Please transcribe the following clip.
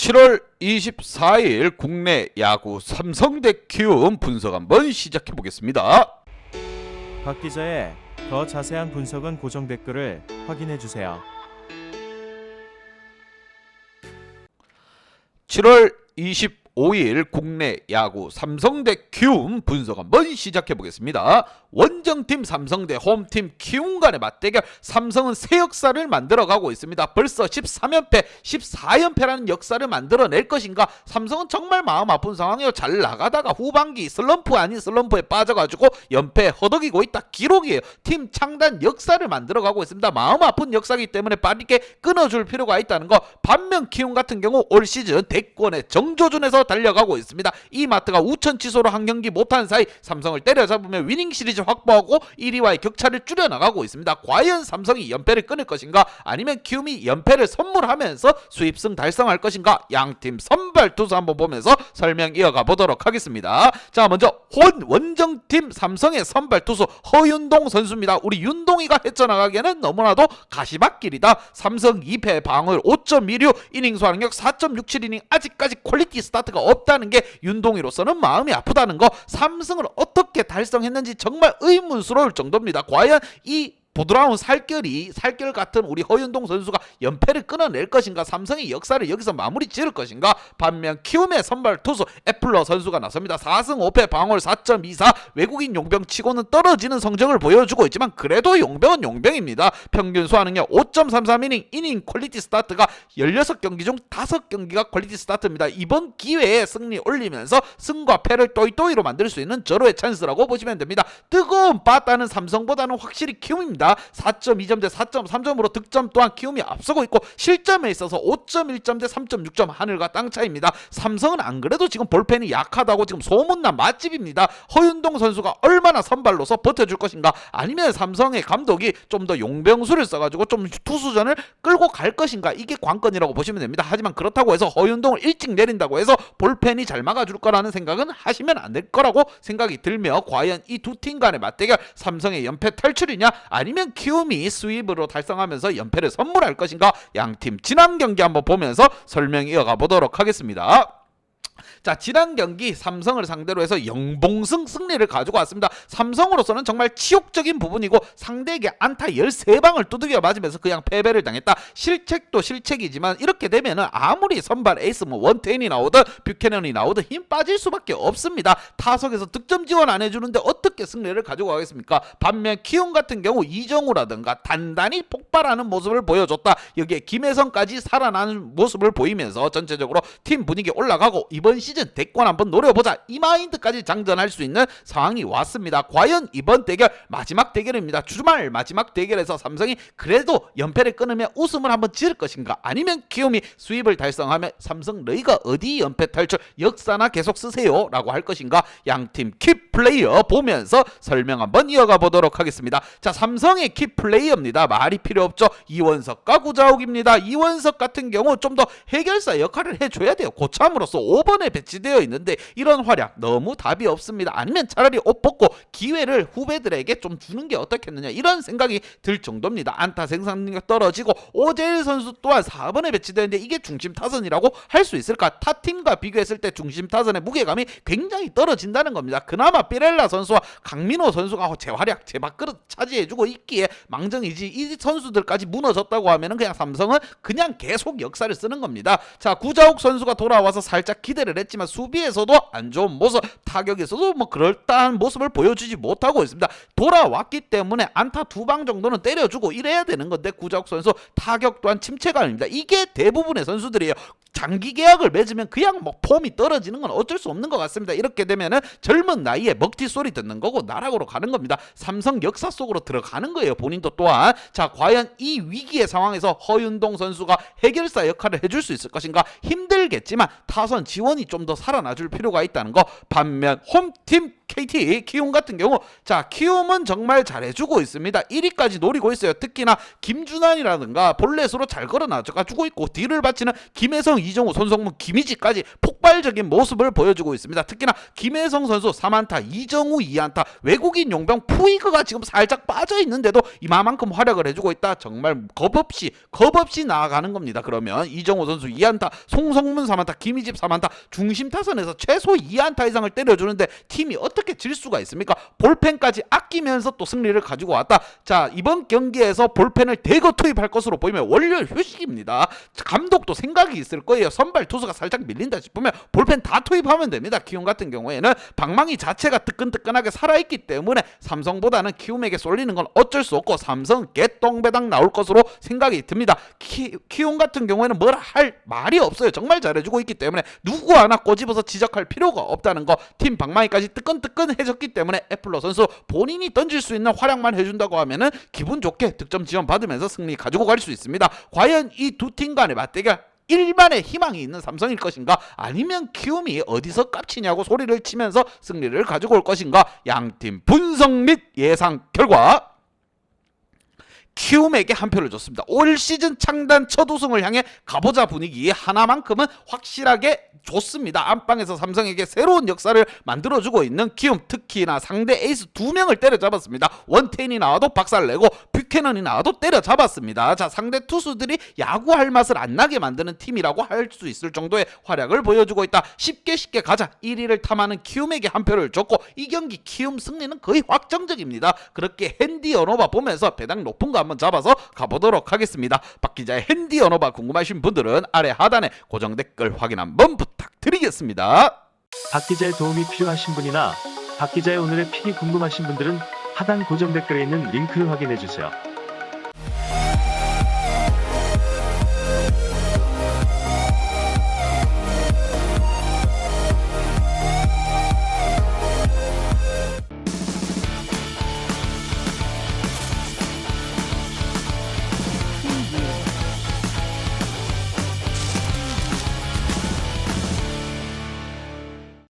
7월 24일 국내 야구 삼성 대 키움 분석 한번 시작해 보겠습니다. 박 기자의 더 자세한 분석은 고정 댓글을 확인해 주세요. 7월 25일 국내 야구 삼성 대 키움 분석 한번 시작해 보겠습니다. 원정팀 삼성 대 홈팀 키움 간의 맞대결, 삼성은 새 역사를 만들어가고 있습니다. 벌써 13연패, 14연패라는 역사를 만들어낼 것인가? 삼성은 정말 마음 아픈 상황이에요. 잘 나가다가 후반기 슬럼프 아닌 슬럼프에 빠져가지고 연패 허덕이고 있다. 기록이에요. 팀 창단 역사를 만들어가고 있습니다. 마음 아픈 역사이기 때문에 빠르게 끊어줄 필요가 있다는 거. 반면 키움 같은 경우 올 시즌 대권의 정조준에서 달려가고 있습니다. 이 마트가 우천취소로 한 경기 못한 사이 삼성을 때려잡으며 위닝 시리즈 확보하고 1위와의 격차를 줄여나가고 있습니다. 과연 삼성이 연패를 끊을 것인가, 아니면 키움이 연패를 선물하면서 수입승 달성할 것인가? 양팀 선발 투수 한번 보면서 설명 이어가 보도록 하겠습니다. 자, 먼저 원정팀 삼성의 선발 투수 허윤동 선수입니다. 우리 윤동이가 헤쳐나가기에는 너무나도 가시밭길이다. 삼성 2패 방어율 5.16, 이닝 소화능력 4.67이닝, 아직까지 퀄리티 스타트가 없다는 게 윤동이로서는 마음이 아프다는 거. 삼성을 어떻게 달성했는지 정말 의문스러울 정도입니다. 과연 이 부드러운 살결 같은 우리 허윤동 선수가 연패를 끊어낼 것인가? 삼성의 역사를 여기서 마무리 지을 것인가? 반면 키움의 선발 투수 애플러 선수가 나섭니다. 4승 5패 방어율 4.24, 외국인 용병 치고는 떨어지는 성적을 보여주고 있지만 그래도 용병은 용병입니다. 평균 소화능력 5.33이닝, 이닝 퀄리티 스타트가 16경기 중 5경기가 퀄리티 스타트입니다. 이번 기회에 승리 올리면서 승과 패를 또이또이로 만들 수 있는 절호의 찬스라고 보시면 됩니다. 뜨거운 바다는 삼성보다는 확실히 키움입니다. 4.2점 대 4.3점으로 득점 또한 키움이 앞서고 있고, 실점에 있어서 5.1점 대 3.6점 하늘과 땅 차이입니다. 삼성은 안 그래도 지금 볼펜이 약하다고 지금 소문난 맛집입니다. 허윤동 선수가 얼마나 선발로서 버텨줄 것인가, 아니면 삼성의 감독이 좀 더 용병수를 써가지고 좀 투수전을 끌고 갈 것인가, 이게 관건이라고 보시면 됩니다. 하지만 그렇다고 해서 허윤동을 일찍 내린다고 해서 볼펜이 잘 막아줄 거라는 생각은 하시면 안 될 거라고 생각이 들며, 과연 이 두 팀 간의 맞대결, 삼성의 연패 탈출이냐, 아니면 키움이 수입으로 달성하면서 연패를 선물할 것인가? 양팀 지난 경기 한번 보면서 설명 이어가 보도록 하겠습니다. 자, 지난 경기 삼성을 상대로 해서 영봉승 승리를 가지고 왔습니다. 삼성으로서는 정말 치욕적인 부분이고, 상대에게 안타 13방을 두들겨 맞으면서 그냥 패배를 당했다. 실책도 실책이지만 이렇게 되면은 아무리 선발 에이스 원태인이 나오든 뷰캐넌이 나오든 힘 빠질 수밖에 없습니다. 타석에서 득점 지원 안 해주는데 어떻게 승리를 가지고 가겠습니까? 반면 키움 같은 경우 이정우라든가 단단히 폭발하는 모습을 보여줬다. 여기에 김혜성까지 살아나는 모습을 보이면서 전체적으로 팀 분위기 올라가고, 이번 시즌 대권 한번 노려보자, 이 마인드까지 장전할 수 있는 상황이 왔습니다. 과연 이번 대결 마지막 대결입니다. 주말 마지막 대결에서 삼성이 그래도 연패를 끊으며 웃음을 한번 지을 것인가, 아니면 키움이 수입을 달성하며 삼성 너희가 어디 연패 탈출 역사나 계속 쓰세요 라고 할 것인가? 양팀 키플레이어 보면서 설명 한번 이어가 보도록 하겠습니다. 자, 삼성의 키플레이어입니다. 말이 필요 없죠. 이원석과 구자욱입니다. 이원석 같은 경우 좀 더 해결사 역할을 해줘야 돼요. 고참으로서 5번에 배치되어 있는데 이런 활약 너무 답이 없습니다. 아니면 차라리 옷 벗고 기회를 후배들에게 좀 주는 게 어떻겠느냐, 이런 생각이 들 정도입니다. 안타 생산력 떨어지고, 오재일 선수 또한 4번에 배치되어 있는데 이게 중심 타선이라고 할 수 있을까? 타팀과 비교했을 때 중심 타선의 무게감이 굉장히 떨어진다는 겁니다. 그나마 삐렐라 선수와 강민호 선수가 재활약, 재밥그릇 차지해주고 있기에 망정이지, 이 선수들까지 무너졌다고 하면은 그냥 삼성은 그냥 계속 역사를 쓰는 겁니다. 자, 구자욱 선수가 돌아와서 살짝 기대를 했지만 수비에서도 안 좋은 모습, 타격에서도 뭐 그럴듯한 모습을 보여주지 못하고 있습니다. 돌아왔기 때문에 안타 2방 정도는 때려주고 이래야 되는 건데, 구자욱 선수 타격 또한 침체감입니다. 이게 대부분의 선수들이에요. 장기 계약을 맺으면 그냥 뭐 폼이 떨어지는 건 어쩔 수 없는 것 같습니다. 이렇게 되면은 젊은 나이에 먹튀 소리 듣는 거고 나락으로 가는 겁니다. 삼성 역사 속으로 들어가는 거예요, 본인도 또한. 자, 과연 이 위기의 상황에서 허윤동 선수가 해결사 역할을 해줄 수 있을 것인가? 힘들겠지만 타선 지원이 좀 더 살아나줄 필요가 있다는 거. 반면 홈팀 KT 키움 같은 경우 자 키움은 정말 잘해주고 있습니다. 1위까지 노리고 있어요. 특히나 김준환이라든가 볼넷으로 잘 걸어놔가지고 있고 뒤를 바치는 김혜성, 이정우, 손성문, 김희지까지 폭발적인 모습을 보여주고 있습니다. 특히나 김혜성 선수 3안타, 이정우 2안타, 외국인 용병 푸이그가 지금 살짝 빠져있는데도 이만큼 활약을 해주고 있다. 정말 겁없이 나아가는 겁니다. 그러면 이정우 선수 2안타, 송성문 3안타, 김희집 3안타, 중심 타선에서 최소 2안타 이상을 때려주는데 팀이 어떻게 질 수가 있습니까? 볼펜까지 아끼면서 또 승리를 가지고 왔다. 자 이번 경기에서 볼펜을 대거 투입할 것으로 보이면 월요일 휴식입니다. 감독도 생각이 있을 거예요. 선발 투수가 살짝 밀린다 싶으면 볼펜 다 투입하면 됩니다. 키움 같은 경우에는 방망이 자체가 뜨끈뜨끈하게 살아있기 때문에 삼성보다는 키움에게 쏠리는 건 어쩔 수 없고 삼성 개똥배당 나올 것으로 생각이 듭니다. 키움 같은 경우에는 뭘 할 말이 없어요. 정말 잘해주고 있기 때문에 누구 하나 꼬집어서 지적할 필요가 없다는 거. 팀 방망이까지 뜨끈뜨끈해졌기 때문에 애플러 선수 본인이 던질 수 있는 활약만 해준다고 하면은 기분 좋게 득점 지원 받으면서 승리 가지고 갈 수 있습니다. 과연 이 두 팀 간의 맞대결 일만의 희망이 있는 삼성일 것인가 아니면 키움이 어디서 깝치냐고 소리를 치면서 승리를 가지고 올 것인가. 양팀 분석 및 예상 결과 키움에게 한 표를 줬습니다. 올 시즌 창단 첫 우승을 향해 가보자 분위기 하나만큼은 확실하게 좋습니다. 안방에서 삼성에게 새로운 역사를 만들어주고 있는 키움, 특히나 상대 에이스 2명을 때려잡았습니다. 원태인이 나와도 박살내고 뷰캐넌이 나와도 때려잡았습니다. 자 상대 투수들이 야구할 맛을 안 나게 만드는 팀이라고 할 수 있을 정도의 활약을 보여주고 있다. 쉽게 가자 1위를 탐하는 키움에게 한 표를 줬고 이 경기 키움 승리는 거의 확정적입니다. 그렇게 핸디 언어바 보면서 배당 높은 거 한번 잡아서 가보도록 하겠습니다. 박 기자의 핸디 언어바 궁금하신 분들은 아래 하단에 고정 댓글 확인 한번 부탁드리겠습니다. 박 기자의 도움이 필요하신 분이나 박 기자의 오늘의 픽이 궁금하신 분들은 하단 고정 댓글에 있는 링크를 확인해 주세요.